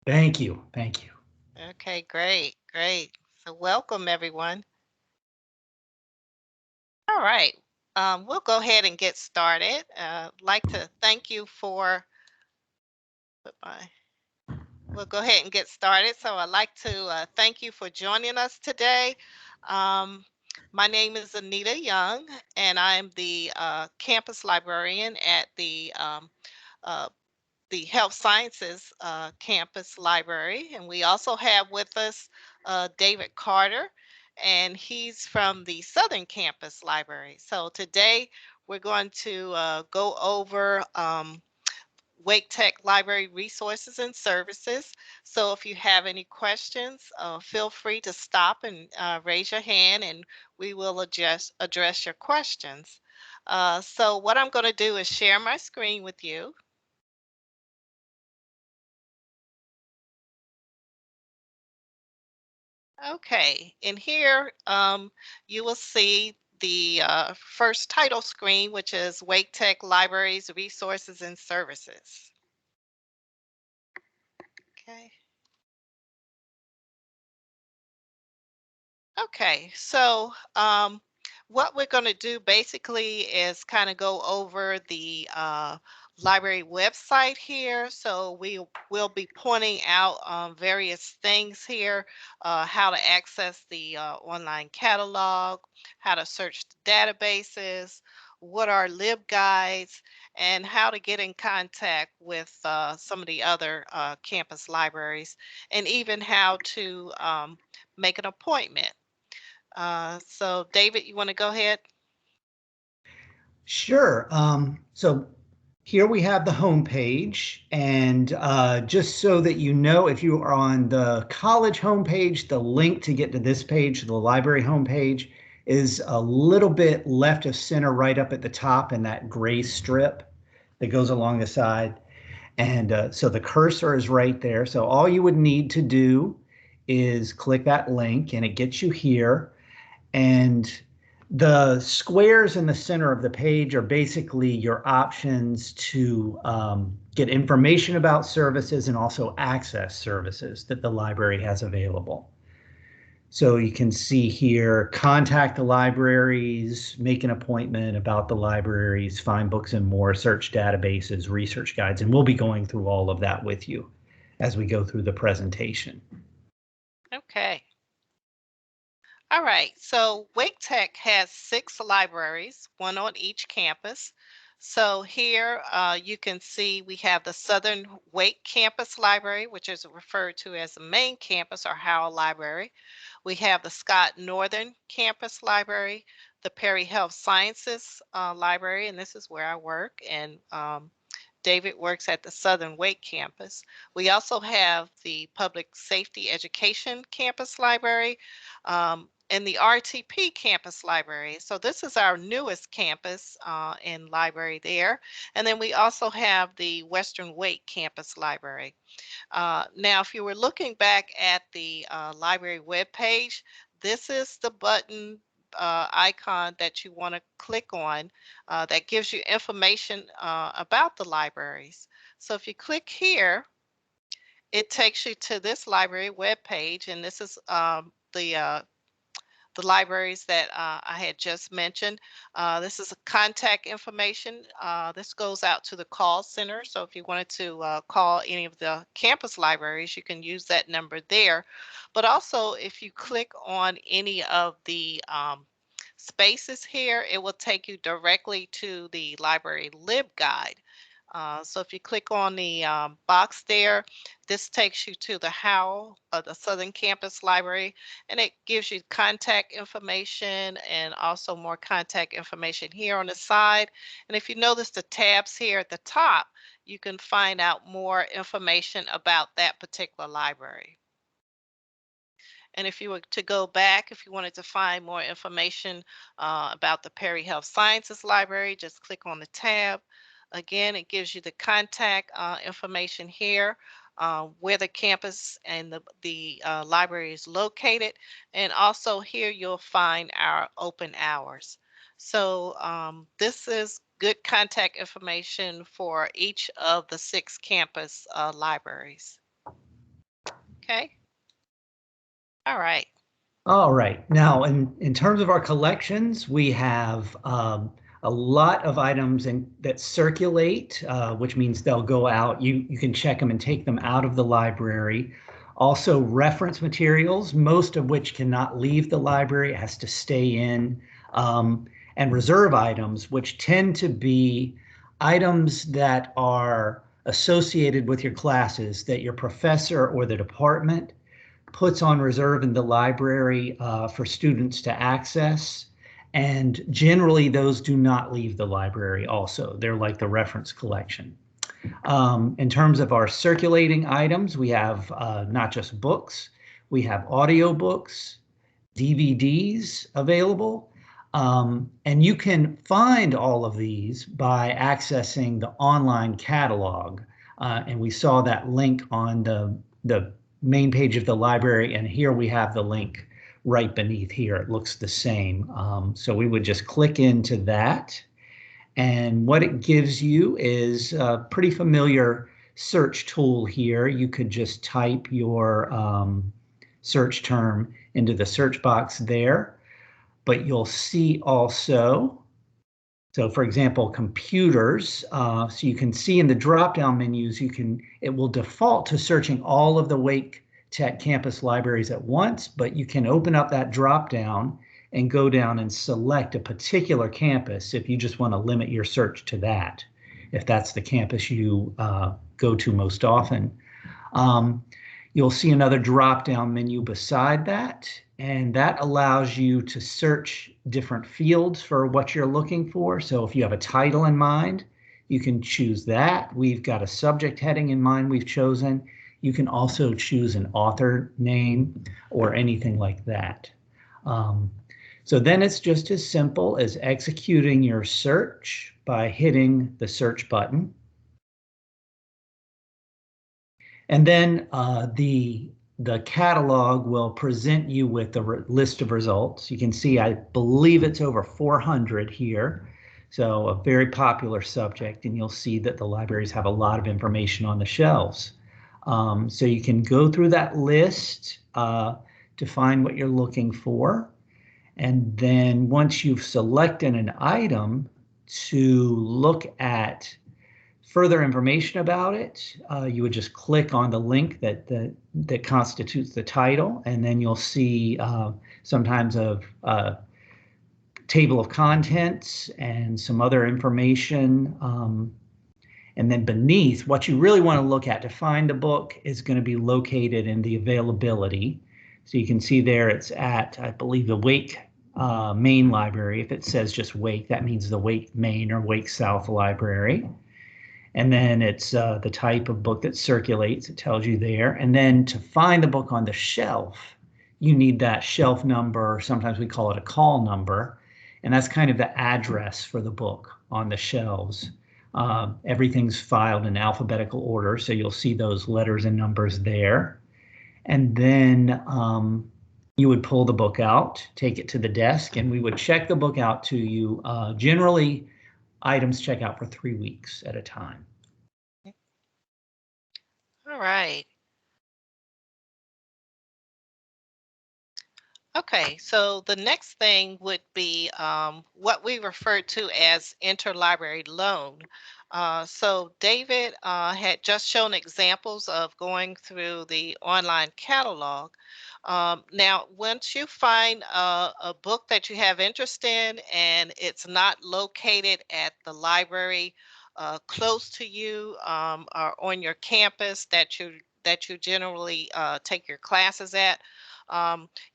Thank you. Thank you. Okay, great, great. So welcome everyone. All right. We'll go ahead and get started. Like to thank you for put my we'll go ahead and get started. So I'd like to thank you for joining us today. Um, my name is Anita Young, and I'm the campus librarian at uh, the Health Sciences Campus Library. And we also have with us David Carter, and he's from the Southern Campus Library. So today we're going to go over Wake Tech Library resources and services. So if you have any questions, feel free to stop and raise your hand, and we will address your questions. So what I'm going to do is share my screen with you. Okay, in here you will see the first title screen, which is Wake Tech Libraries, Resources and Services. Okay. Okay, so what we're going to do basically is kind of go over the library website here. So we will be pointing out various things here, how to access the online catalog, how to search the databases, what are LibGuides, and how to get in contact with some of the other campus libraries, and even how to make an appointment. So David, you want to go ahead? Sure. So here we have the home page, and just so that you know, if you are on the college homepage, the link to get to this page, the library homepage, is a little bit left of center, right up at the top in that gray strip that goes along the side. And so the cursor is right there. So all you would need to do is click that link, and it gets you here. And the squares in the center of the page are basically your options to get information about services and also access services that the library has available. So you can see here, contact the libraries, make an appointment about the libraries, find books and more, search databases, research guides, and we'll be going through all of that with you as we go through the presentation. Okay. All right. So Wake Tech has 6 libraries, one on each campus. So here you can see we have the Southern Wake Campus Library, which is referred to as the main campus or Howell Library. We have the Scott Northern Campus Library, the Perry Health Sciences Library, and this is where I work, and David works at the Southern Wake campus. We also have the Public Safety Education Campus Library and the RTP Campus Library. So this is our newest campus and library there. And then we also have the Western Wake Campus Library. Now, if you were looking back at the library webpage, this is the button icon that you want to click on that gives you information about the libraries. So if you click here, it takes you to this library webpage, and this is the libraries that I had just mentioned. This is a contact information. This goes out to the call center. So if you wanted to call any of the campus libraries, you can use that number there. But also, if you click on any of the spaces here, it will take you directly to the library LibGuide. So if you click on the box there, this takes you to the Howell, the Southern Campus Library, and it gives you contact information and also more contact information here on the side. And if you notice the tabs here at the top, you can find out more information about that particular library. And if you were to go back, if you wanted to find more information about the Perry Health Sciences Library, just click on the tab. Again, it gives you the contact information here, where the campus and the library is located. And also here you'll find our open hours. So this is good contact information for each of the 6 campus libraries. Okay. All right. All right. Now, in terms of our collections, we have a lot of items that circulate, which means they'll go out. You can check them and take them out of the library. Also, reference materials, most of which cannot leave the library, it has to stay in. And reserve items, which tend to be items that are associated with your classes that your professor or the department puts on reserve in the library for students to access. And generally, those do not leave the library also. They're like the reference collection. In terms of our circulating items, we have not just books, we have audio books, DVDs available. And you can find all of these by accessing the online catalog. And we saw that link on the main page of the library, and here we have the link right beneath here. It looks the same. So we would just click into that. And what it gives you is a pretty familiar search tool here. You could just type your search term into the search box there, but you'll see also, so for example, computers. So you can see in the drop-down menus, it will default to searching all of the Wake Tech campus libraries at once, but you can open up that drop-down and go down and select a particular campus if you just want to limit your search to that, if that's the campus you go to most often. You'll see another drop-down menu beside that, and that allows you to search different fields for what you're looking for. So if you have a title in mind, you can choose that. We've got a subject heading in mind we've chosen. You can also choose an author name or anything like that. So then it's just as simple as executing your search by hitting the search button. And then the catalog will present you with the list of results. You can see, I believe it's over 400 here. So a very popular subject, and you'll see that the libraries have a lot of information on the shelves. So you can go through that list to find what you're looking for. And then once you've selected an item, to look at further information about it, you would just click on the link that constitutes the title, and then you'll see sometimes a table of contents and some other information. And then beneath, what you really want to look at to find the book is going to be located in the availability. So you can see there it's at, I believe, the Wake Main Library. If it says just Wake, that means the Wake Main or Wake South Library. And then it's the type of book that circulates. It tells you there. And then to find the book on the shelf, you need that shelf number. Sometimes we call it a call number. And that's kind of the address for the book on the shelves. Everything's filed in alphabetical order, so you'll see those letters and numbers there. And then you would pull the book out, take it to the desk, and we would check the book out to you. Generally, items check out for 3 weeks at a time. All right. Okay, so the next thing would be what we refer to as interlibrary loan. So David had just shown examples of going through the online catalog. Now, once you find a book that you have interest in and it's not located at the library close to you or on your campus that you generally take your classes at,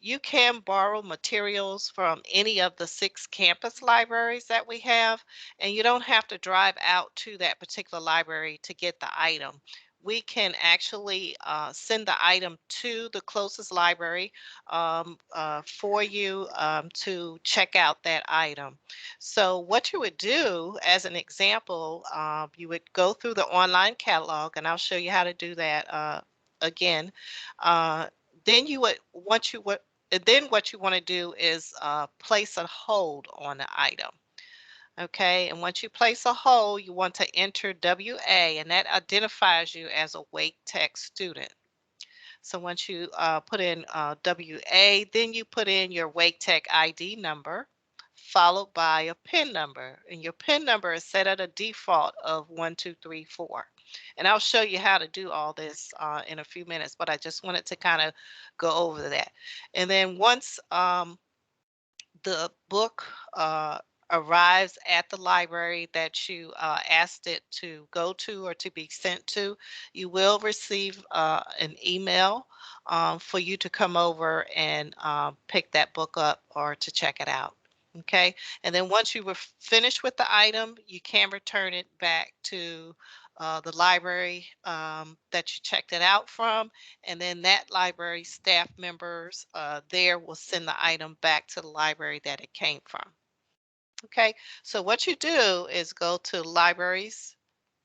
you can borrow materials from any of the 6 campus libraries that we have, and you don't have to drive out to that particular library to get the item. We can actually send the item to the closest library for you to check out that item. So, what you would do, as an example, you would go through the online catalog, and I'll show you how to do that again. Uh, then you would once you would then what you want to do is place a hold on the item. Okay, and once you place a hold, you want to enter WA, and that identifies you as a Wake Tech student. So once you put in WA, then you put in your Wake Tech ID number, followed by a PIN number. And your PIN number is set at a default of 1234. And I'll show you how to do all this in a few minutes, but I just wanted to kind of go over that. And then once the book arrives at the library that you asked it to go to or to be sent to, you will receive an email for you to come over and pick that book up or to check it out. Okay, and then once you were finished with the item, you can return it back to the library that you checked it out from, and then that library staff members there will send the item back to the library that it came from. Okay, so what you do is go to libraries,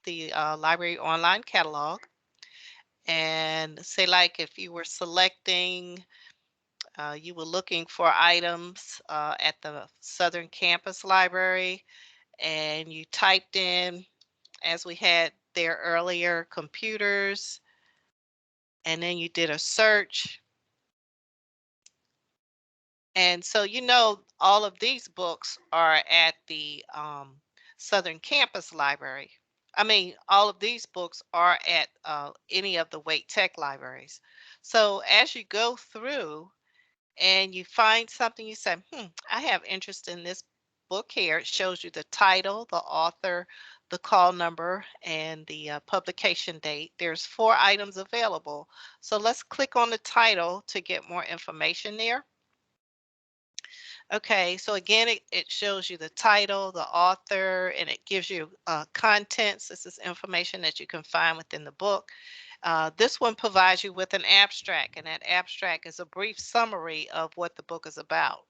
the library online catalog, and say like if you were selecting, you were looking for items at the Southern Campus Library, and you typed in, as we had there earlier, computers, and then you did a search. And so, all of these books are at the Southern Campus Library. I mean, all of these books are at any of the Wake Tech libraries. So as you go through and you find something, you say, I have interest in this book here. It shows you the title, the author, the call number, and the publication date. There's 4 items available. So let's click on the title to get more information there. Okay, so again, it shows you the title, the author, and it gives you contents. This is information that you can find within the book. This one provides you with an abstract, and that abstract is a brief summary of what the book is about.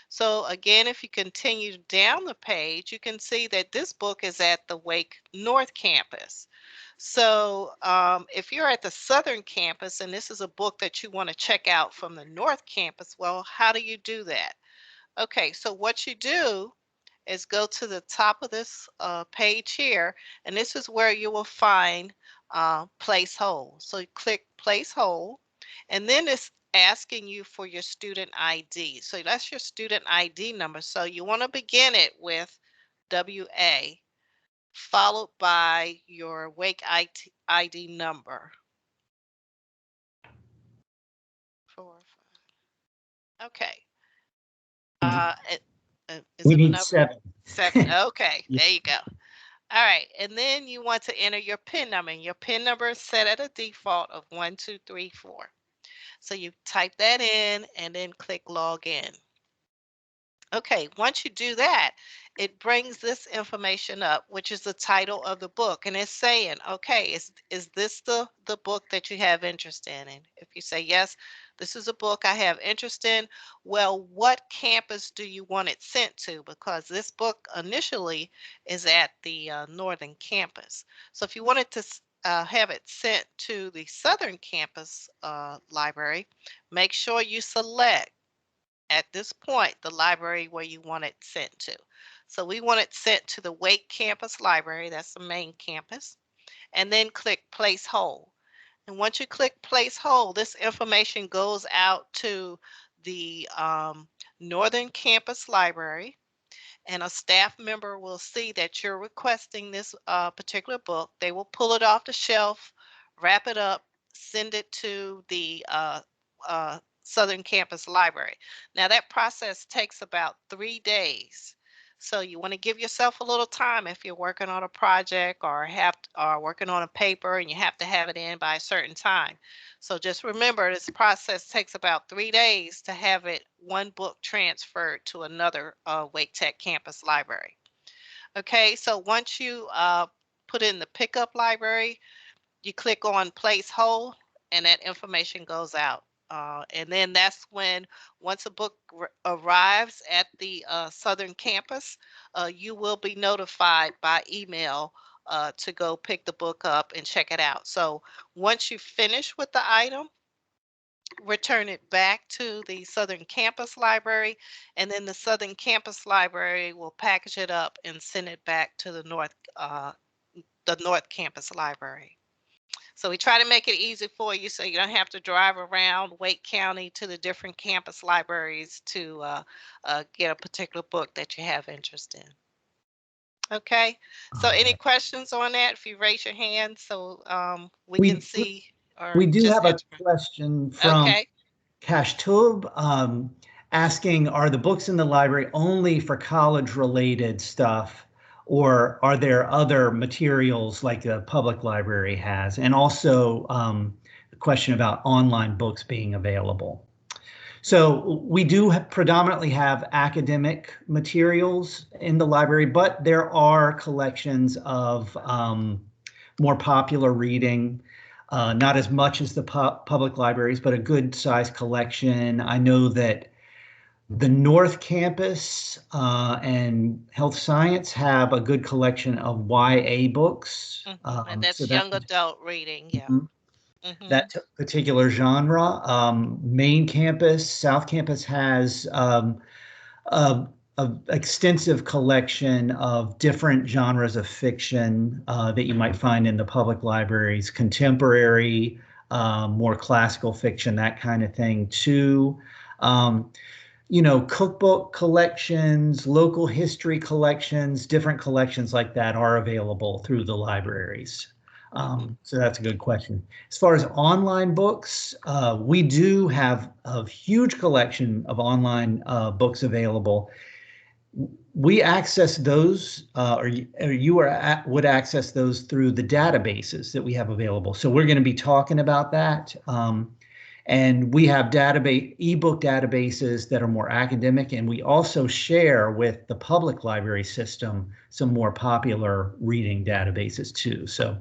So again, if you continue down the page, you can see that this book is at the Wake North Campus. So if you're at the Southern Campus and this is a book that you want to check out from the North Campus, well, how do you do that? Okay, so what you do is go to the top of this page here, and this is where you will find place hold. So you click place hold, and then it's asking you for your student ID. So that's your student ID number. So you want to begin it with WA, followed by your Wake ID number. 4, 5. Okay. Is We it a need number? 7. 7. Okay, Yeah. there you go. All right, and then you want to enter your PIN number, and your PIN number is set at a default of 1234. So you type that in and then click log in. Okay, once you do that, it brings this information up, which is the title of the book, and it's saying, okay, is this the book that you have interest in? And if you say yes, this is a book I have interest in. Well, what campus do you want it sent to? Because this book initially is at the Northern Campus. So if you wanted to have it sent to the Southern Campus library, make sure you select at this point the library where you want it sent to. So we want it sent to the Wake Campus Library, that's the main campus, and then click place hold. And once you click place hold, this information goes out to the Northern Campus Library, and a staff member will see that you're requesting this particular book. They will pull it off the shelf, wrap it up, send it to the Southern Campus Library. Now that process takes about 3 days. So you want to give yourself a little time if you're working on a project or working on a paper and you have to have it in by a certain time. So just remember this process takes about 3 days to have it one book transferred to another Wake Tech campus library. Okay, so once you put in the pickup library, you click on place hold and that information goes out. And then that's when, once a book arrives at the Southern Campus, you will be notified by email to go pick the book up and check it out. So once you finish with the item, return it back to the Southern Campus Library, and then the Southern Campus Library will package it up and send it back to the North Campus Library. So we try to make it easy for you so you don't have to drive around Wake County to the different campus libraries to get a particular book that you have interest in. Okay, so any questions on that? If you raise your hand so we can see, or We do just have a answer. question from Okay. Kashtub, asking, are the books in the library only for college-related stuff, or are there other materials like the public library has? And also the question about online books being available. So we do predominantly have academic materials in the library, but there are collections of more popular reading. Not as much as the public libraries, but a good sized collection. I know that the North Campus and Health Science have a good collection of YA books. And that's So that, young adult reading, yeah. Mhm. Mm-hmm. That particular genre. Main Campus, South Campus has a, a extensive collection of different genres of fiction that you might find in the public libraries, contemporary, more classical fiction, that kind of thing too. Um, Cookbook collections, local history collections, different collections like that are available through the libraries. So that's a good question. As far as online books, we do have a huge collection of online books available. We access those, or you would access those through the databases that we have available. So we're going to be talking about that. And we have ebook databases that are more academic, and we also share with the public library system some more popular reading databases too. So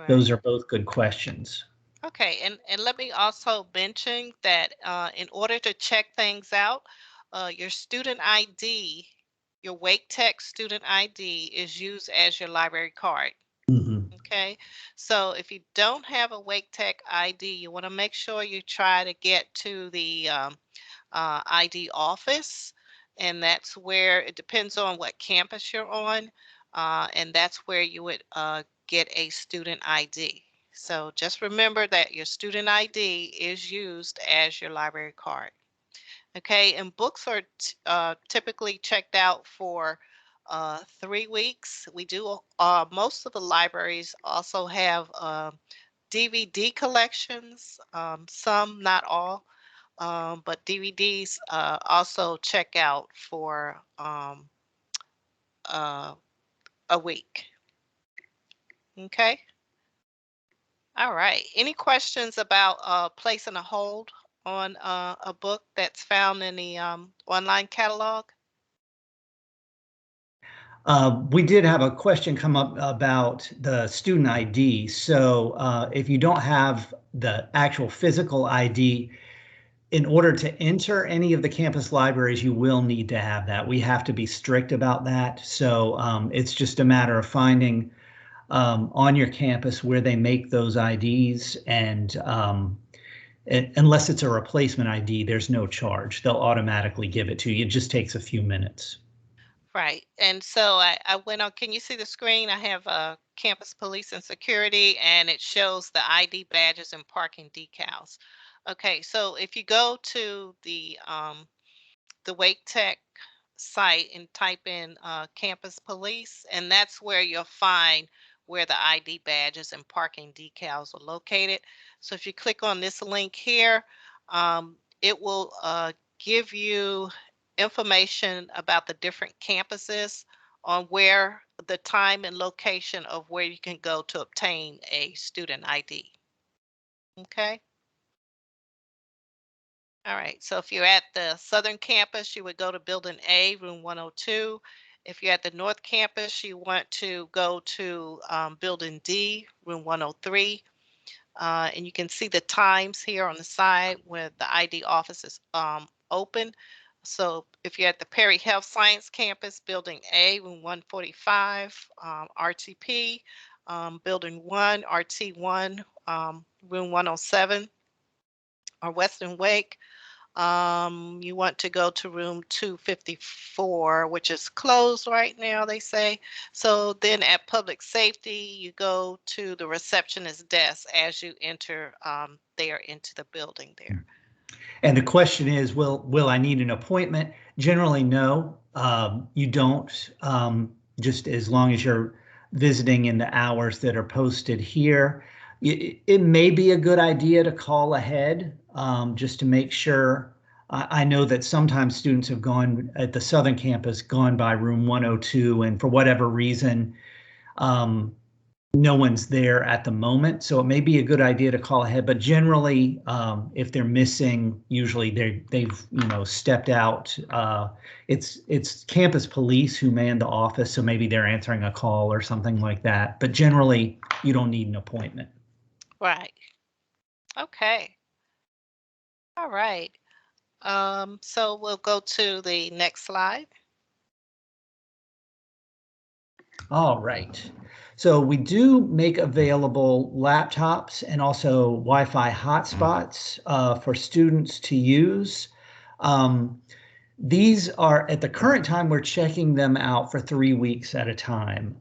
those Right. are both good questions. Okay, and let me also mention that in order to check things out, your student ID, your Wake Tech student ID is used as your library card. Mhm. Okay, so if you don't have a Wake Tech ID, you want to make sure you try to get to the ID office, and that's where it depends on what campus you're on, and that's where you would get a student ID. So just remember that your student ID is used as your library card. Okay, and books are typically checked out for 3 weeks. We do, most of the libraries also have DVD collections, some, not all, but DVDs also check out for uh, a week. Okay. All right. Any questions about placing a hold on a book that's found in the online catalog? We did have a question come up about the student ID. So if you don't have the actual physical ID, in order to enter any of the campus libraries, you will need to have that. We have to be strict about that. So it's just a matter of finding on your campus where they make those IDs, and unless it's a replacement ID, there's no charge. They'll automatically give it to you. It just takes a few minutes. Right. And so I went on, can you see the screen? I have campus police and security, and it shows the ID badges and parking decals. Okay, so if you go to the Wake Tech site and type in campus police, and that's where you'll find where the ID badges and parking decals are located. So if you click on this link here, it will give you information about the different campuses on where the time and location of where you can go to obtain a student ID. Okay. All right, so if you're at the Southern Campus, you would go to Building A, Room 102. If you're at the North Campus, you want to go to Building D, Room 103. And you can see the times here on the side where the ID office is open. So if you're at the Perry Health Science Campus, Building A, Room 145, RTP, Building 1, RT1, Room 107, or Western Wake, You want to go to room 254, which is closed right now, they say. So then at public safety, you go to the receptionist desk as you enter there into the building there. And the question is, will I need an appointment? Generally, no. You don't. Just as long as you're visiting in the hours that are posted here. It may be a good idea to call ahead, just to make sure. I know that sometimes students have gone at the Southern campus, gone by room 102, and for whatever reason, no one's there at the moment, so it may be a good idea to call ahead. But generally, if they're missing, usually they've stepped out. It's campus police who man the office, so maybe they're answering a call or something like that. But generally, you don't need an appointment. Right. Okay. All right. So we'll go to the next slide. All right. So we do make available laptops and also Wi-Fi hotspots for students to use. These are, at the current time, we're checking them out for 3 weeks at a time.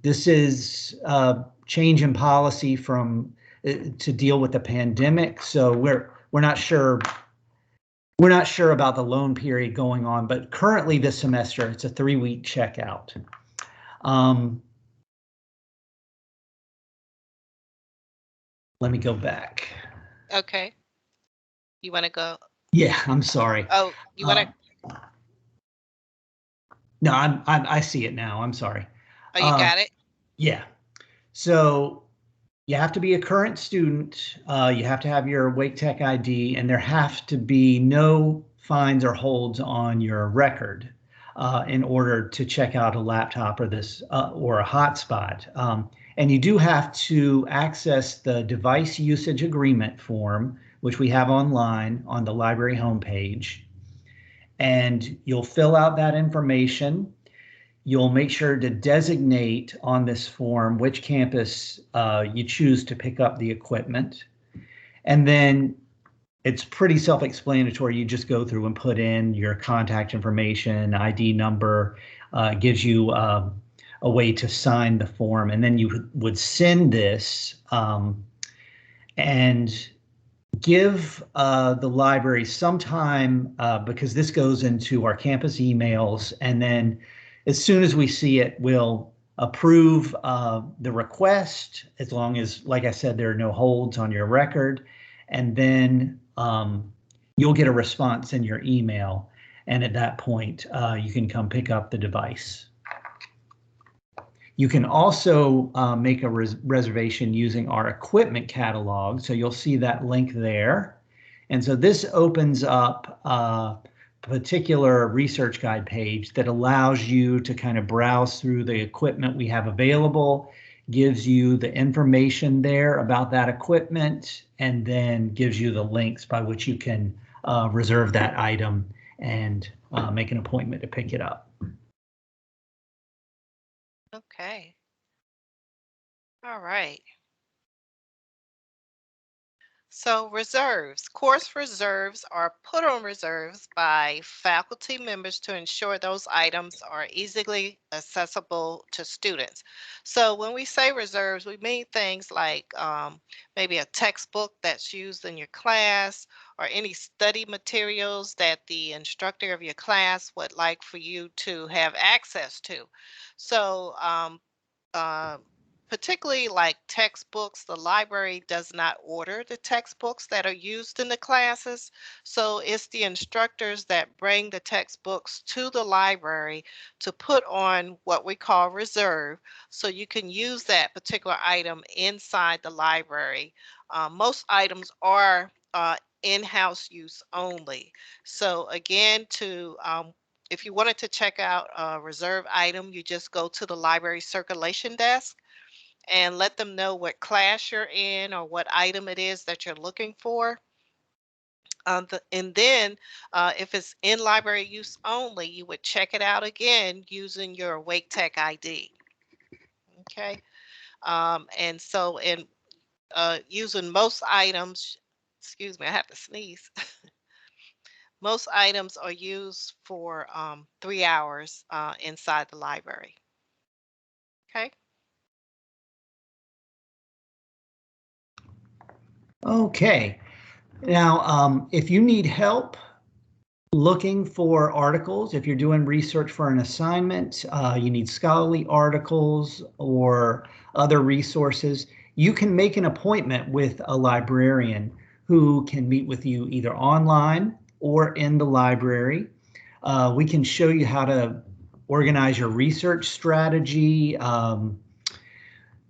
This is a change in policy from to deal with the pandemic. So we're not sure. We're not sure about the loan period going on, but currently this semester it's a 3-week checkout. Let me go back. Okay. You want to go? Yeah, I'm sorry. Oh, you want to? No, I see it now. I'm sorry. Oh, you got it? Yeah. So you have to be a current student. You have to have your Wake Tech ID, and there have to be no fines or holds on your record in order to check out a laptop or this or a hotspot. And you do have to access the device usage agreement form, which we have online on the library homepage. And you'll fill out that information. You'll make sure to designate on this form which campus you choose to pick up the equipment. And then it's pretty self-explanatory. You just go through and put in your contact information, ID number, gives you a way to sign the form. And then you would send this and give the library some time because this goes into our campus emails, and then as soon as we see it, we'll approve the request, as long as, like I said, there are no holds on your record, and then you'll get a response in your email, and at that point you can come pick up the device. You can also make a reservation using our equipment catalog. So you'll see that link there. And so this opens up a particular research guide page that allows you to kind of browse through the equipment we have available, gives you the information there about that equipment, and then gives you the links by which you can reserve that item and make an appointment to pick it up. Okay. All right. So reserves, course reserves are put on reserves by faculty members to ensure those items are easily accessible to students. So when we say reserves, we mean things like maybe a textbook that's used in your class, or any study materials that the instructor of your class would like for you to have access to. So uh, particularly like textbooks, the library does not order the textbooks that are used in the classes. So it's the instructors that bring the textbooks to the library to put on what we call reserve. So you can use that particular item inside the library. Most items are in-house use only. So again, if you wanted to check out a reserve item, you just go to the library circulation desk and let them know what class you're in or what item it is that you're looking for. And then if it's in library use only, you would check it out again using your Wake Tech ID. Okay. And so in using most items, excuse me, I have to sneeze. Most items are used for 3 hours inside the library. Okay. Okay. Now, if you need help looking for articles, if you're doing research for an assignment, you need scholarly articles or other resources, you can make an appointment with a librarian who can meet with you either online or in the library. We can show you how to organize your research strategy.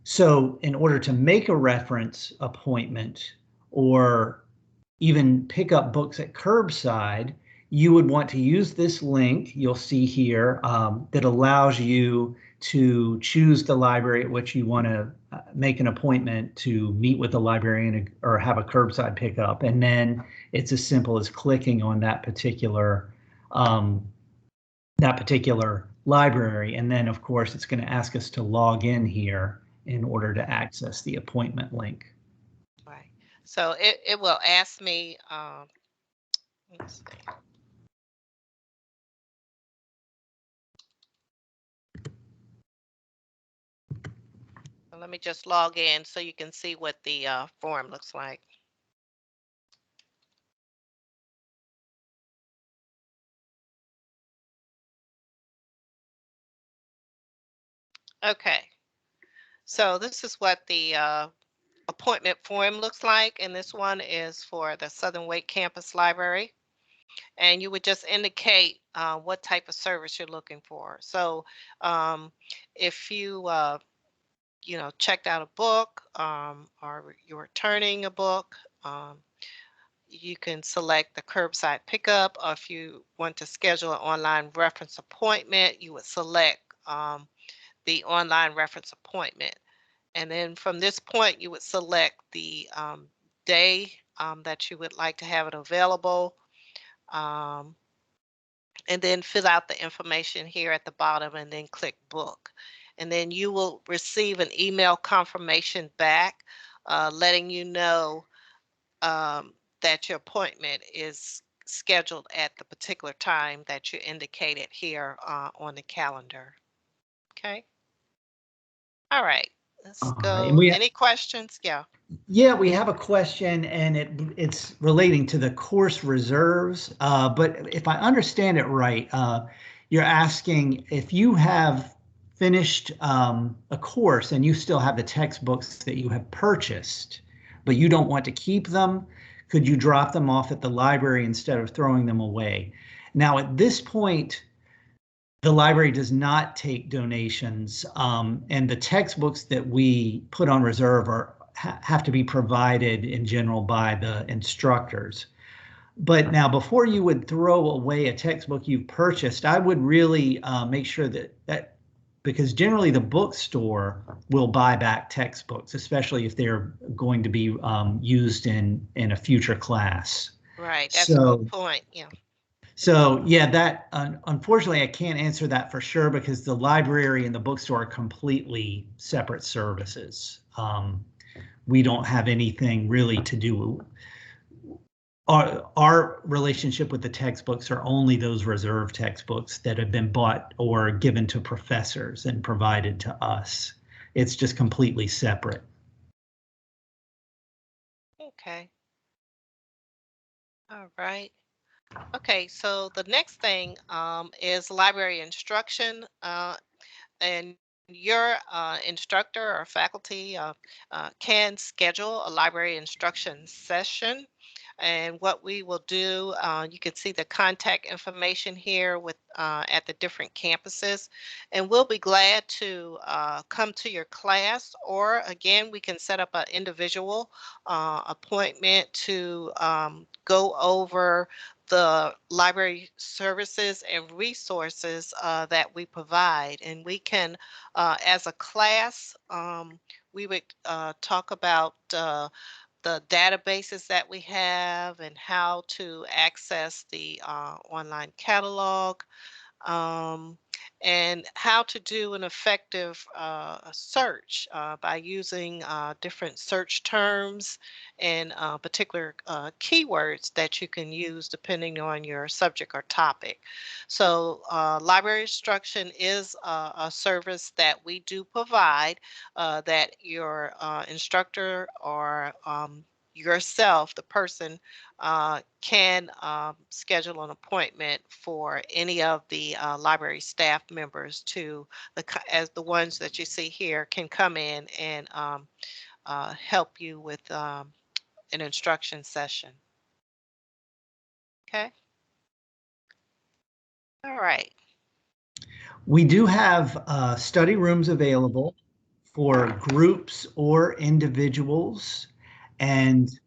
So in order to make a reference appointment or even pick up books at curbside, you would want to use this link you'll see here that allows you to choose the library at which you want to make an appointment to meet with the librarian or have a curbside pickup. And then it's as simple as clicking on um, that particular library. And then, of course, it's going to ask us to log in here in order to access the appointment link. Right. So it will ask me, let's see. So let me just log in so you can see what the form looks like. Okay. So this is what the appointment form looks like, and this one is for the Southern Wake Campus Library. And you would just indicate what type of service you're looking for. So if you know, checked out a book or you're returning a book, you can select the curbside pickup, or if you want to schedule an online reference appointment, you would select the online reference appointment. And then from this point, you would select the day that you would like to have it available. And then fill out the information here at the bottom and then click book. And then you will receive an email confirmation back letting you know that your appointment is scheduled at the particular time that you indicated here on the calendar. Okay. All right. Let's All right, and go. Any questions? Yeah. we have a question, and it's relating to the course reserves. But if I understand it right, you're asking if you have finished a course and you still have the textbooks that you have purchased, but you don't want to keep them, could you drop them off at the library instead of throwing them away? Now, at this point, the library does not take donations, and the textbooks that we put on reserve have to be provided in general by the instructors. But now, before you would throw away a textbook you've purchased, I would really make sure that because generally the bookstore will buy back textbooks, especially if they're going to be used in a future class. Right. That's a So good point. Yeah. so yeah, that unfortunately I can't answer that for sure because the library and the bookstore are completely separate services. We don't have anything really to do. Our relationship with the textbooks are only those reserve textbooks that have been bought or given to professors and provided to us. It's just completely separate. Okay. All right. Okay, so the next thing is library instruction, and your instructor or faculty can schedule a library instruction session. And what we will do, you can see the contact information here with at the different campuses, and we'll be glad to come to your class, or again, we can set up an individual appointment to go over the library services and resources that we provide. And we can, as a class, we would talk about the databases that we have and how to access the online catalog. and how to do an effective search by using different search terms and particular keywords that you can use depending on your subject or topic. So, library instruction is a service that we do provide that your instructor or yourself, the person, can schedule an appointment for any of the library staff members to as the ones that you see here can come in and help you with an instruction session. Okay. All right. We do have study rooms available for groups or individuals. And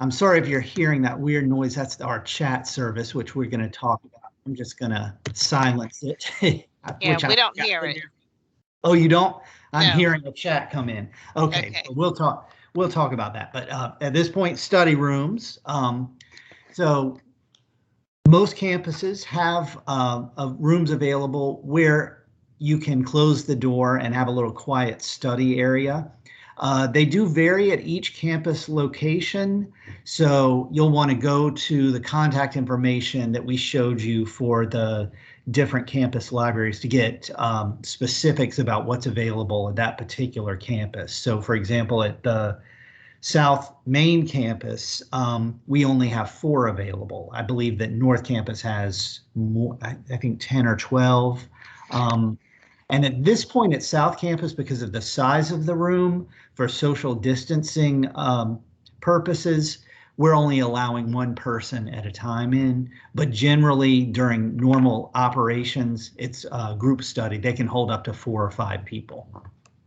I'm sorry if you're hearing that weird noise. That's our chat service, which we're going to talk about. I'm just going to silence it. Yeah, we don't hear it. Oh, you don't? I'm No. hearing a chat come in. Okay, Okay. we'll talk about that. But at this point, study rooms. So most campuses have rooms available where you can close the door and have a little quiet study area. They do vary at each campus location, so you'll want to go to the contact information that we showed you for the different campus libraries to get specifics about what's available at that particular campus. So for example, at the South Main campus, we only have 4 available. I believe that North Campus has more, I think 10 or 12. And at this point at South Campus, because of the size of the room for social distancing purposes, we're only allowing 1 person at a time in. But generally, during normal operations, it's a group study. They can hold up to 4 or 5 people.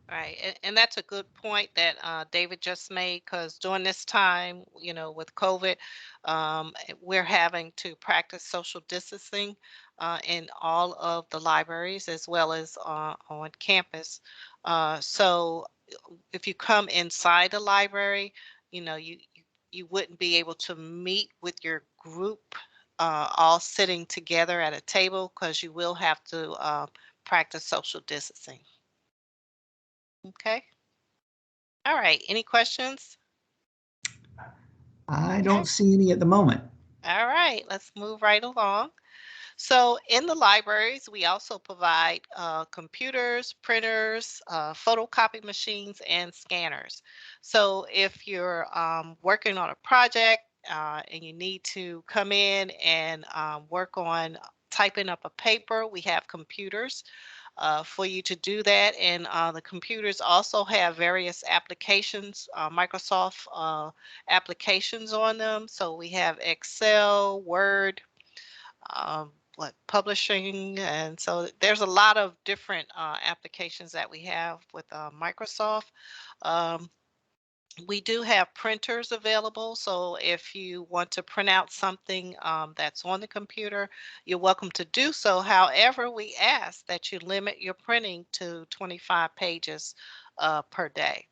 Right, and that's a good point that David just made, because during this time, with COVID, we're having to practice social distancing in all of the libraries as well as on campus. So if you come inside the library, you wouldn't be able to meet with your group all sitting together at a table, because you will have to practice social distancing. Okay. All right. Any questions? I don't see any at the moment. All right. Let's move right along. So in the libraries, we also provide computers, printers, photocopy machines, and scanners. So if you're working on a project and you need to come in and work on typing up a paper, we have computers for you to do that. And the computers also have various applications, Microsoft applications on them. So we have Excel, Word, publishing, and so there's a lot of different applications that we have with Microsoft. Um, we do have printers available, so if you want to print out something that's on the computer, you're welcome to do so. However, we ask that you limit your printing to 25 pages per day.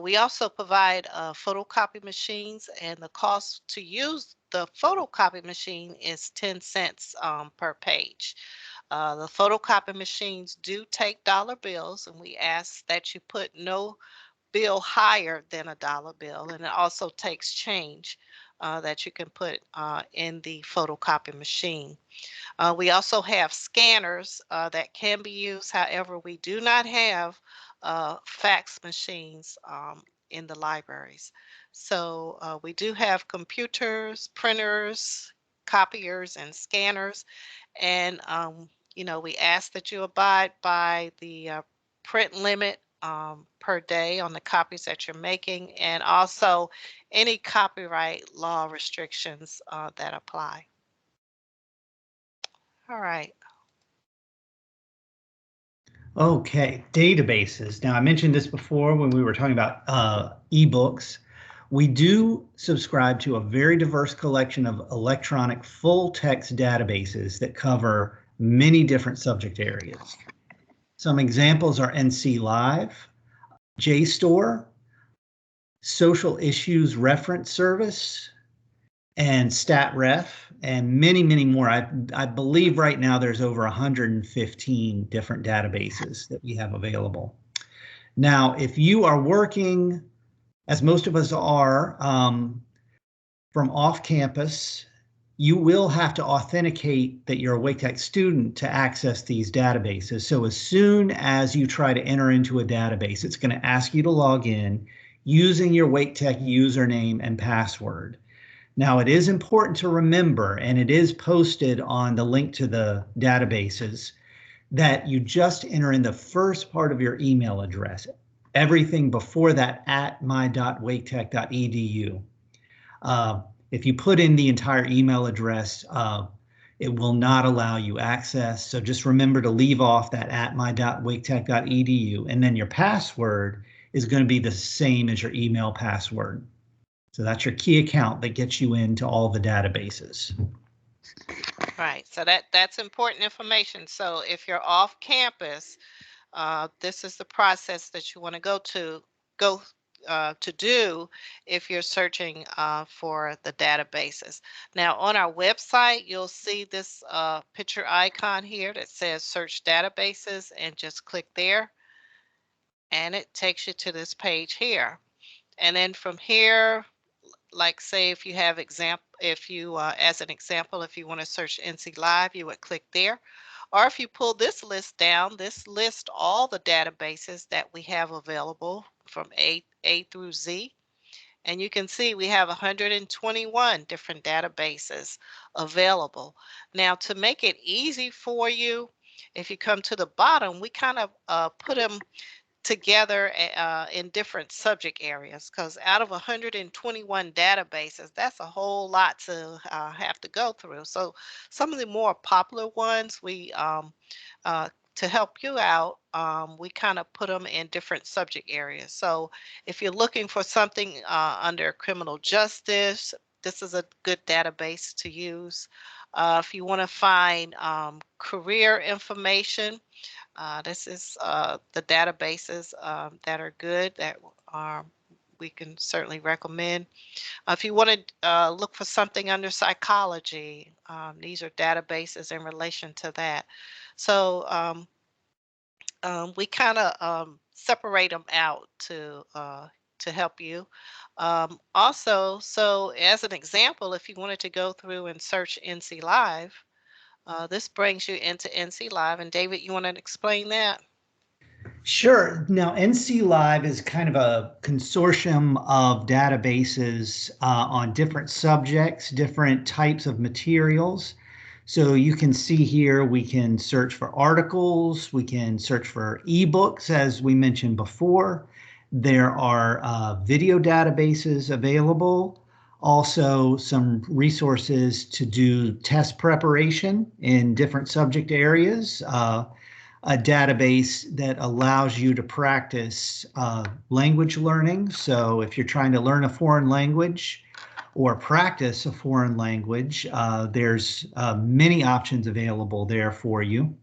We also provide photocopy machines, and the cost to use the photocopy machine is 10 cents per page. The photocopy machines do take dollar bills, and we ask that you put no bill higher than a dollar bill, and it also takes change that you can put in the photocopy machine. We also have scanners that can be used. However, we do not have fax machines in the libraries. So we do have computers, printers, copiers, and scanners. And, we ask that you abide by the print limit per day on the copies that you're making, and also any copyright law restrictions that apply. All right. Okay, databases. Now, I mentioned this before when we were talking about ebooks. We do subscribe to a very diverse collection of electronic full text databases that cover many different subject areas. Some examples are NC Live, JSTOR, Social Issues Reference Service, and StatRef, and many, many more. I believe right now there's over 115 different databases that we have available. Now, if you are working, as most of us are, from off campus, you will have to authenticate that you're a Wake Tech student to access these databases. So as soon as you try to enter into a database, it's going to ask you to log in using your Wake Tech username and password. Now, it is important to remember, and it is posted on the link to the databases, that you just enter in the first part of your email address. Everything before that at my.waketech.edu. If you put in the entire email address, it will not allow you access. So just remember to leave off that at my.waketech.edu, and then your password is going to be the same as your email password. So that's your key account that gets you into all the databases. Right. So that's important information. So if you're off campus, this is the process that you want to go to do if you're searching for the databases. Now on our website, you'll see this picture icon here that says search databases, and just click there and it takes you to this page here. And then from here, like say if you have as an example, if you want to search NC Live, you would click there. Or if you pull this list down, this lists all the databases that we have available from A through Z. And you can see we have 121 different databases available. Now, to make it easy for you, if you come to the bottom, we kind of put them together in different subject areas, because out of 121 databases, that's a whole lot to have to go through. So some of the more popular ones, we to help you out, we kind of put them in different subject areas. So if you're looking for something under criminal justice, this is a good database to use. If you want to find career information, this is the databases that are good that we can certainly recommend. If you want to look for something under psychology, these are databases in relation to that. So we kind of separate them out to help you. Also, so as an example, if you wanted to go through and search NC Live, this brings you into NC Live. And David, you want to explain that? Sure. Now, NC Live is kind of a consortium of databases on different subjects, different types of materials. So you can see here, we can search for articles, we can search for ebooks, as we mentioned before. There are video databases available, also some resources to do test preparation in different subject areas, a database that allows you to practice language learning. So if you're trying to learn a foreign language or practice a foreign language, there's many options available there for you.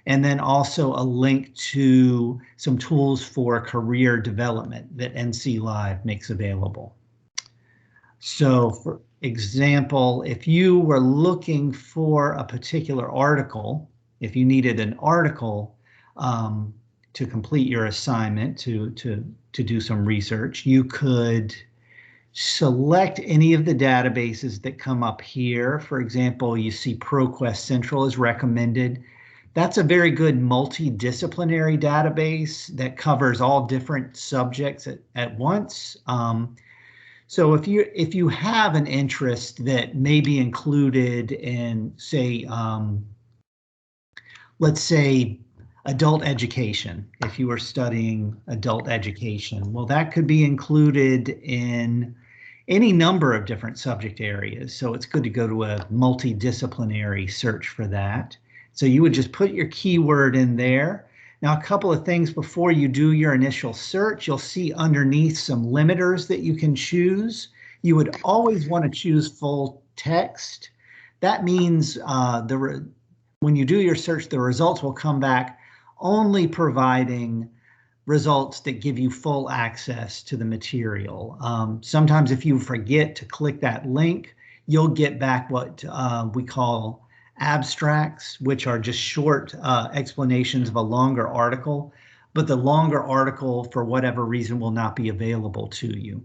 And then also a link to some tools for career development that NC Live makes available. So for example, if you were looking for a particular article, if you needed an article to complete your assignment, to do some research, you could select any of the databases that come up here. For example, you see ProQuest Central is recommended. That's a very good multidisciplinary database that covers all different subjects at once. So if you have an interest that may be included in, say, let's say adult education, if you are studying adult education, well, that could be included in any number of different subject areas. So it's good to go to a multidisciplinary search for that. So you would just put your keyword in there. Now, a couple of things before you do your initial search, you'll see underneath some limiters that you can choose. You would always want to choose full text. That means when you do your search, the results will come back only providing results that give you full access to the material. Sometimes if you forget to click that link, you'll get back what we call abstracts, which are just short explanations of a longer article, but the longer article, for whatever reason, will not be available to you.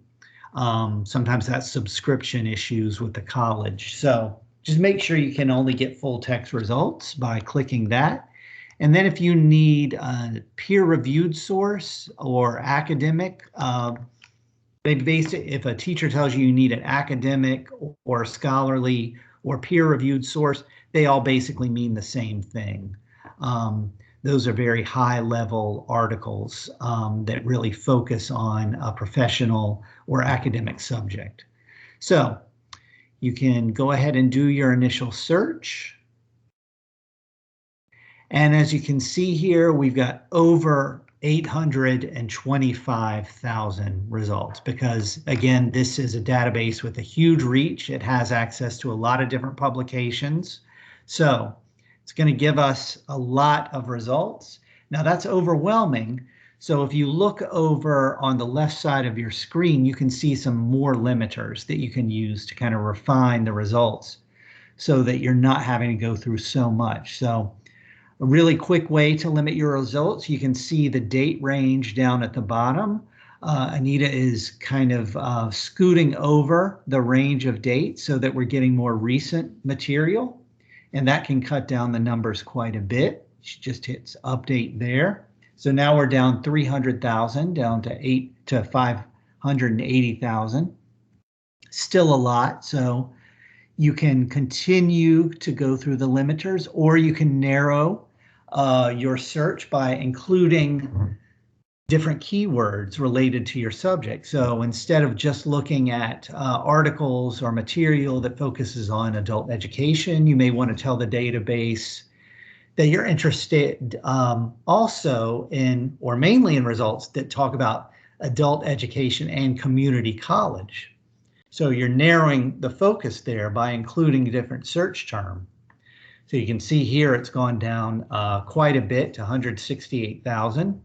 Sometimes that's subscription issues with the college. So just make sure you can only get full text results by clicking that. And then if you need a peer-reviewed source or academic, they base it, if a teacher tells you you need an academic or scholarly or peer-reviewed source, they all basically mean the same thing. Those are very high-level articles that really focus on a professional or academic subject. So you can go ahead and do your initial search. And as you can see here, we've got over 825,000 results because, again, this is a database with a huge reach. It has access to a lot of different publications. So it's going to give us a lot of results. Now that's overwhelming. So if you look over on the left side of your screen, you can see some more limiters that you can use to kind of refine the results so that you're not having to go through so much. So a really quick way to limit your results, you can see the date range down at the bottom. Anita is kind of scooting over the range of dates so that we're getting more recent material, and that can cut down the numbers quite a bit. She just hits update there. So now we're down 300,000 down to 580,000. Still a lot, so you can continue to go through the limiters, or you can narrow your search by including different keywords related to your subject. So instead of just looking at articles or material that focuses on adult education, you may want to tell the database that you're interested also in, or mainly in, results that talk about adult education and community college. So you're narrowing the focus there by including a different search term. So you can see here it's gone down quite a bit to 168,000.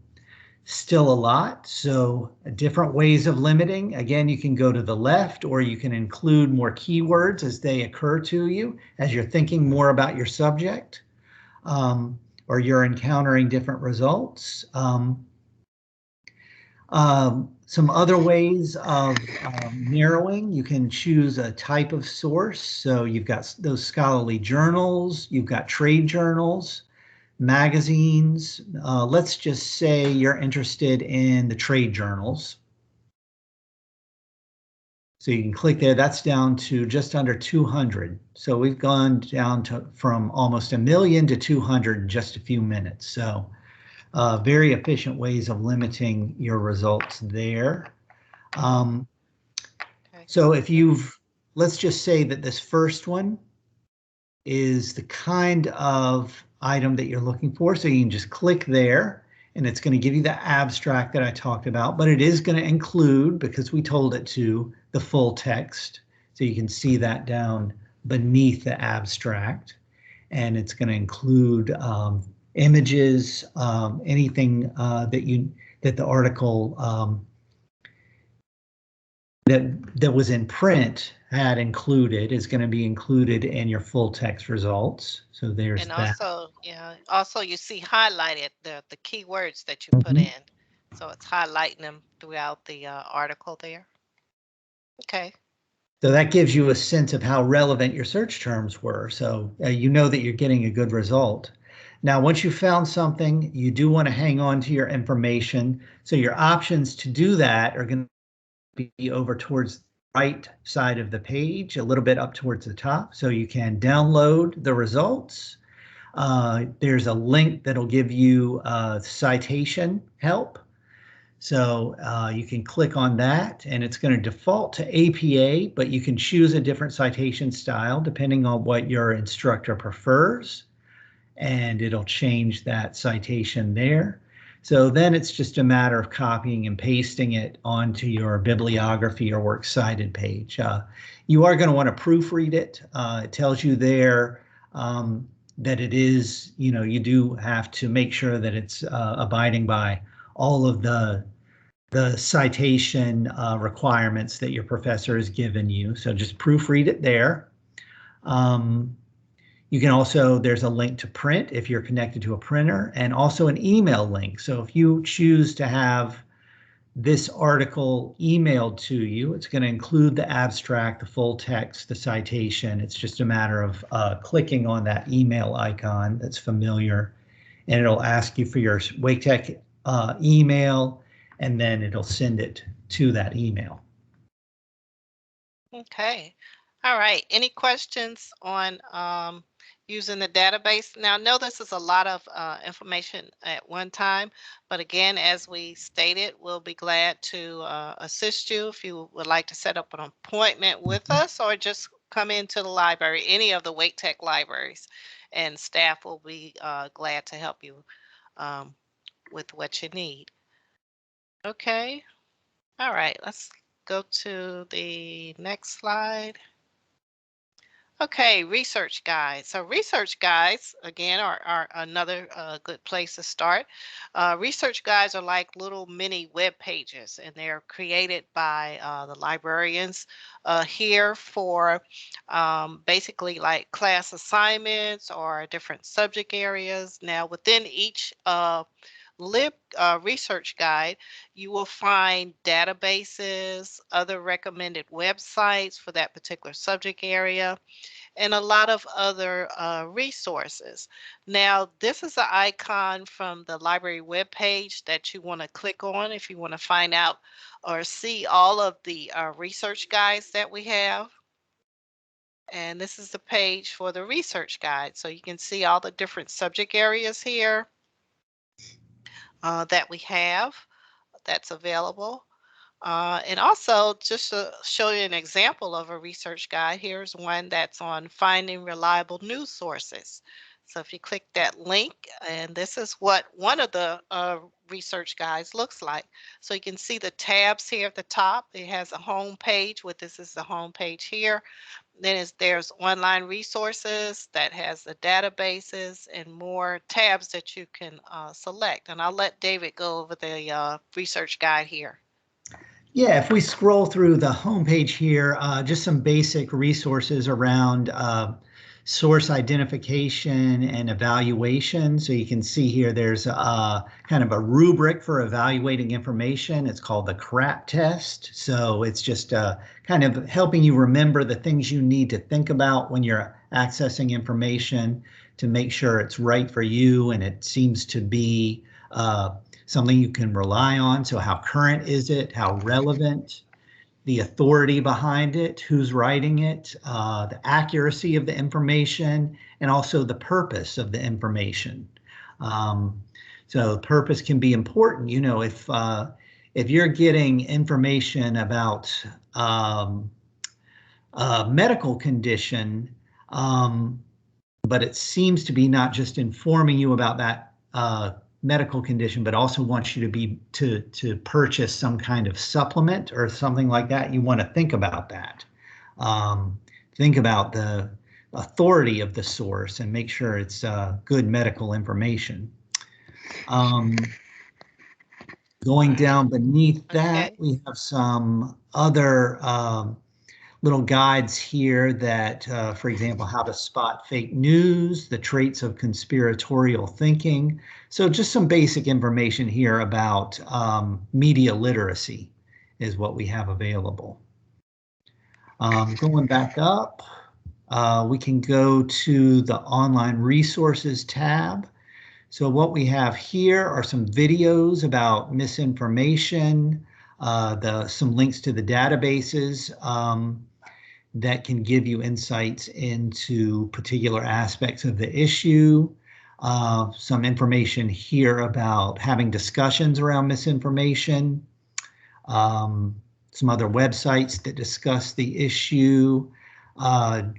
Still a lot, so different ways of limiting. Again, you can go to the left, or you can include more keywords as they occur to you, as you're thinking more about your subject, or you're encountering different results. Some other ways of narrowing, you can choose a type of source. So you've got those scholarly journals, you've got trade journals, magazines. Let's just say you're interested in the trade journals. So you can click there. That's down to just under 200. So we've gone down from almost 1 million to 200 in just a few minutes. So very efficient ways of limiting your results there. So if let's just say that this first one is the kind of item that you're looking for. So you can just click there and it's going to give you the abstract that I talked about, but it is going to include, because we told it to, the full text. So you can see that down beneath the abstract, and it's going to include images, anything that the article that was in print had included is going to be included in your full text results. So there's and that. also, yeah, also you see highlighted the keywords that you put in, so it's highlighting them throughout the article there. Okay. So that gives you a sense of how relevant your search terms were. So you know that you're getting a good result. Now, once you've found something, you do want to hang on to your information. So your options to do that are going to be over towards the right side of the page, a little bit up towards the top. So you can download the results. There's a link that'll give you citation help. So you can click on that, and it's going to default to APA, but you can choose a different citation style depending on what your instructor prefers, and it'll change that citation there. So then it's just a matter of copying and pasting it onto your bibliography or works cited page. You are going to want to proofread it. It tells you there that it is, you do have to make sure that it's abiding by all of the the citation requirements that your professor has given you. So just proofread it there. You can also, there's a link to print if you're connected to a printer, and also an email link. So if you choose to have this article emailed to you, it's going to include the abstract, the full text, the citation. It's just a matter of clicking on that email icon that's familiar, and it'll ask you for your Wake Tech email, and then it'll send it to that email. Okay. All right. Any questions on using the database? Now, I know this is a lot of information at one time, but again, as we stated, we'll be glad to assist you if you would like to set up an appointment with us or just come into the library, any of the Wake Tech libraries, and staff will be glad to help you with what you need. Okay. All right. Let's go to the next slide. Okay, research guides. So research guides, again, are another good place to start. Research guides are like little mini web pages, and they're created by the librarians here for basically like class assignments or different subject areas. Now, within each research guide, you will find databases, other recommended websites for that particular subject area, and a lot of other resources. Now, this is the icon from the library webpage that you want to click on if you want to find out or see all of the research guides that we have. And this is the page for the research guide. So you can see all the different subject areas here that we have that's available. And also, just to show you an example of a research guide, here's one that's on finding reliable news sources. So if you click that link, and this is what one of the research guides looks like. So you can see the tabs here at the top. It has a home page, this is the home page here. Then there's online resources that has the databases and more tabs that you can select. And I'll let David go over the research guide here. Yeah, if we scroll through the homepage here, just some basic resources around source identification and evaluation. So you can see here there's a kind of a rubric for evaluating information. It's called the CRAP test. So it's just kind of helping you remember the things you need to think about when you're accessing information to make sure it's right for you and it seems to be something you can rely on. So how current is it? How relevant? The authority behind it, who's writing it, the accuracy of the information, and also the purpose of the information. So purpose can be important. You know, if you're getting information about a medical condition, but it seems to be not just informing you about that medical condition, but also wants you to purchase some kind of supplement or something like that, you want to think about that. Think about the authority of the source and make sure it's good medical information. Going down beneath that, we have some other little guides here that, for example, how to spot fake news, the traits of conspiratorial thinking. So just some basic information here about media literacy is what we have available. Going back up, we can go to the online resources tab. So what we have here are some videos about misinformation, some links to the databases that can give you insights into particular aspects of the issue. Some information here about having discussions around misinformation. Some other websites that discuss the issue.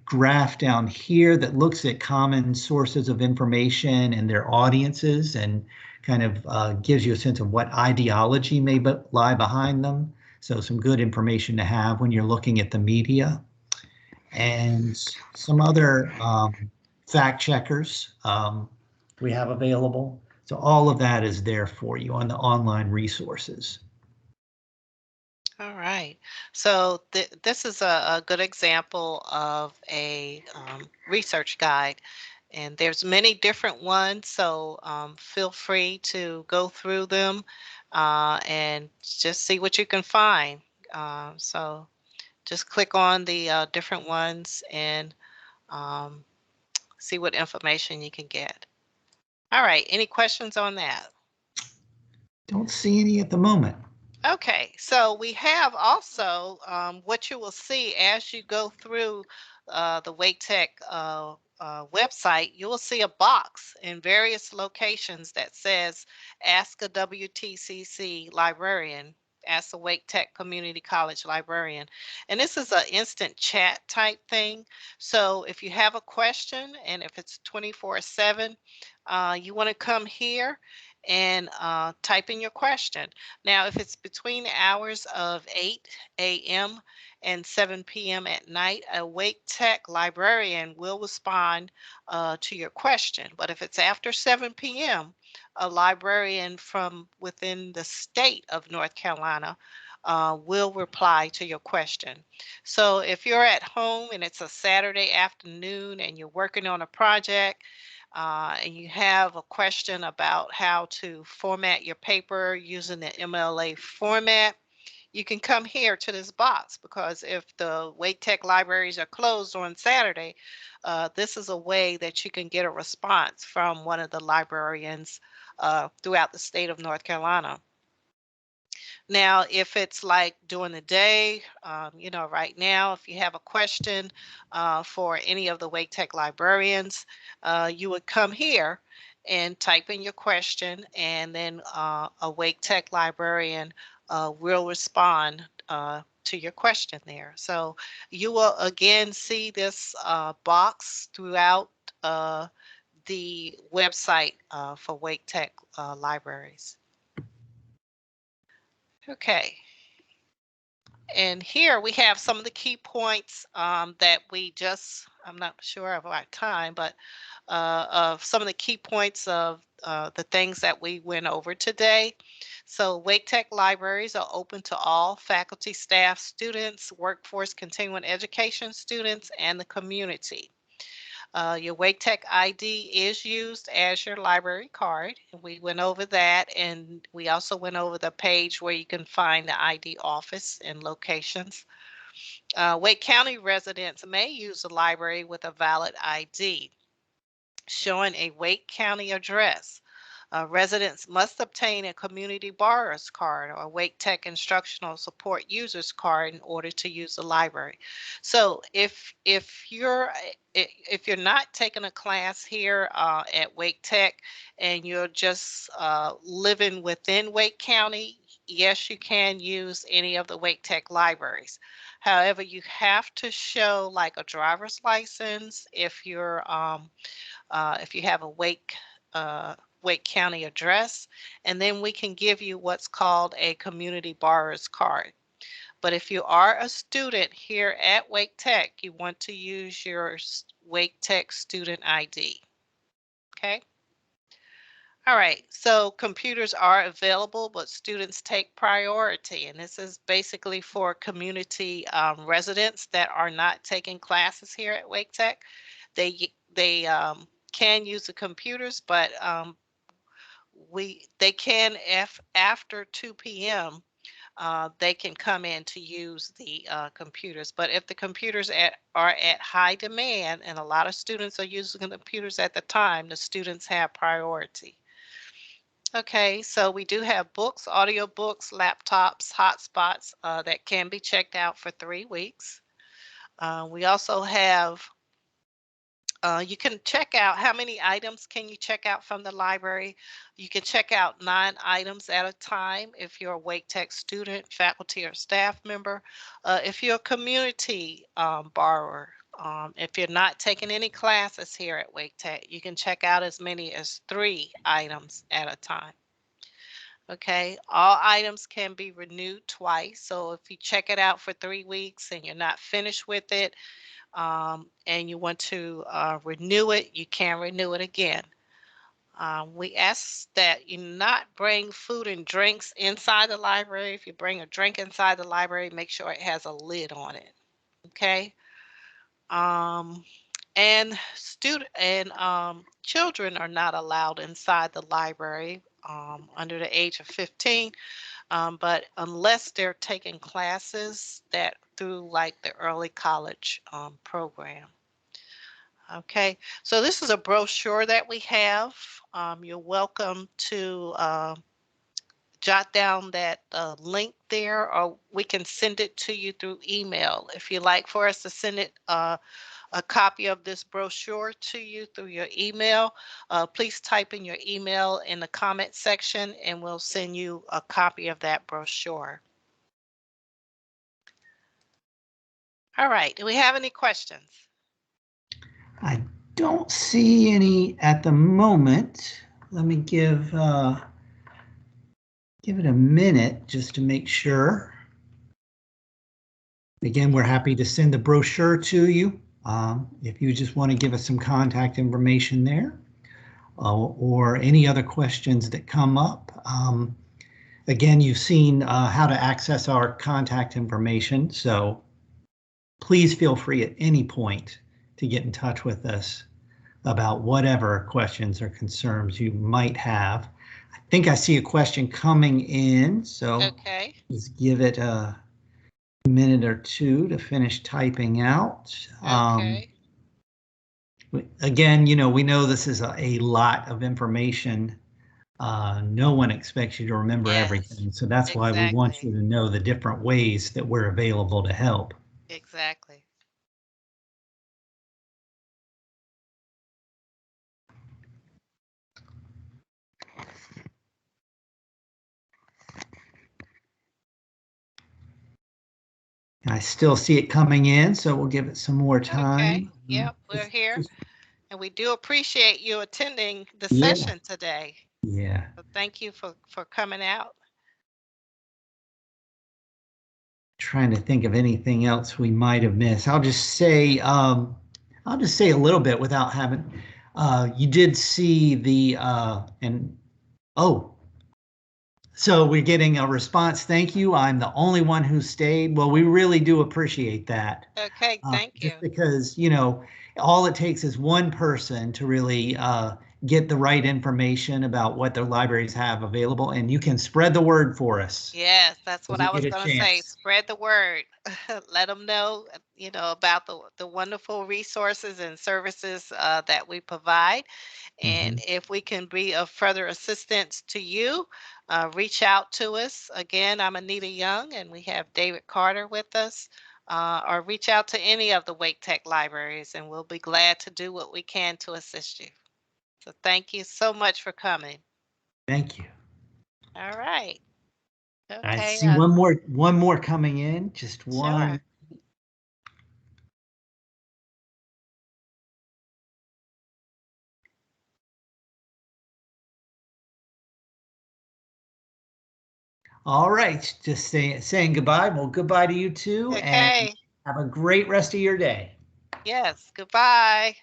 Graph down here that looks at common sources of information and their audiences and kind of gives you a sense of what ideology may lie behind them. So some good information to have when you're looking at the media. And some other fact checkers we have available. So all of that is there for you on the online resources. All right. So this is a good example of a research guide, and there's many different ones. So feel free to go through them and just see what you can find. So just click on the different ones and um, see what information you can get. All right. Any questions on that? Don't see any at the moment. Okay, so we have also what you will see as you go through the Wake Tech website, you will see a box in various locations that says Ask a WTCC librarian, Ask a Wake Tech Community College librarian. And this is an instant chat type thing. So if you have a question and if it's 24/7, you want to come here and type in your question. Now, if it's between the hours of 8 a.m. and 7 p.m. at night, a Wake Tech librarian will respond to your question. But if it's after 7 p.m., a librarian from within the state of North Carolina will reply to your question. So if you're at home and it's a Saturday afternoon and you're working on a project, and you have a question about how to format your paper using the MLA format, you can come here to this box because if the Wake Tech libraries are closed on Saturday, this is a way that you can get a response from one of the librarians throughout the state of North Carolina. Now, if it's like during the day, right now, if you have a question for any of the Wake Tech librarians, you would come here and type in your question, and then a Wake Tech librarian will respond to your question there. So you will again see this box throughout the website for Wake Tech libraries. Okay. And here we have some of the key points that I'm not sure of our time, but of some of the key points of the things that we went over today. So Wake Tech libraries are open to all faculty, staff, students, workforce, continuing education students, and the community. Your Wake Tech ID is used as your library card. We went over that, and we also went over the page where you can find the ID office and locations. Wake County residents may use the library with a valid ID showing a Wake County address. Residents must obtain a community borrower's card or a Wake Tech instructional support user's card in order to use the library. So if you're not taking a class here at Wake Tech and you're just living within Wake County, yes, you can use any of the Wake Tech libraries. However, you have to show like a driver's license if you have a Wake County address, and then we can give you what's called a community borrower's card. But if you are a student here at Wake Tech, you want to use your Wake Tech student ID. Okay. All right, so computers are available, but students take priority. And this is basically for community residents that are not taking classes here at Wake Tech. They can use the computers, but they can after 2 p.m. They can come in to use the computers. But if the computers are at high demand and a lot of students are using the computers at the time, the students have priority. Okay, so we do have books, audio books, laptops, hotspots that can be checked out for 3 weeks. We also have you can check out how many items can you check out from the library. You can check out 9 items at a time if you're a Wake Tech student, faculty, or staff member. If you're a community borrower, if you're not taking any classes here at Wake Tech, you can check out as many as 3 items at a time. Okay, all items can be renewed twice. So if you check it out for 3 weeks and you're not finished with it, and you want to renew it, you can renew it again. We ask that you not bring food and drinks inside the library. If you bring a drink inside the library, make sure it has a lid on it. Okay. Um, and children are not allowed inside the library under the age of 15. But unless they're taking classes that through like the early college program. Okay, so this is a brochure that we have. You're welcome to jot down that link there, or we can send it to you through email. If you'd like for us to send it a copy of this brochure to you through your email, please type in your email in the comment section and we'll send you a copy of that brochure. All right, do we have any questions? I don't see any at the moment. Let me give it a minute just to make sure. Again, we're happy to send the brochure to you. If you just want to give us some contact information there or any other questions that come up. Again, you've seen how to access our contact information, so please feel free at any point to get in touch with us about whatever questions or concerns you might have. I think I see a question coming in, so okay. Just give it a minute or two to finish typing out. Okay. Again, we know this is a lot of information. No one expects you to remember everything, so that's why we want you to know the different ways that we're available to help. Exactly. I still see it coming in, so we'll give it some more time. Okay. Yep, we're here. And we do appreciate you attending the session today. Yeah. So thank you for coming out. Trying to think of anything else we might have missed. I'll just say a little bit without having. You did see the so we're getting a response. Thank you. I'm the only one who stayed. Well, we really do appreciate that. Okay, thank you. Just because, all it takes is one person to really get the right information about what the libraries have available, and you can spread the word for us. Yes, that's what I was going to say. Spread the word. Let them know, about the wonderful resources and services that we provide. And if we can be of further assistance to you, reach out to us. Again, I'm Anita Young, and we have David Carter with us. Or reach out to any of the Wake Tech libraries, and we'll be glad to do what we can to assist you. So thank you so much for coming. Thank you. All right. Okay. I see one more coming in. Just one. Sure. All right, just saying goodbye. Well, goodbye to you too, and have a great rest of your day. Yes, goodbye.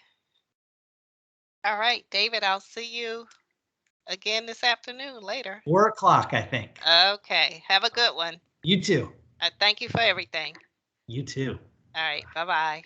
All right, David, I'll see you again this afternoon later. 4 o'clock, I think. Okay, have a good one. You too. Thank you for everything. You too. All right, bye-bye.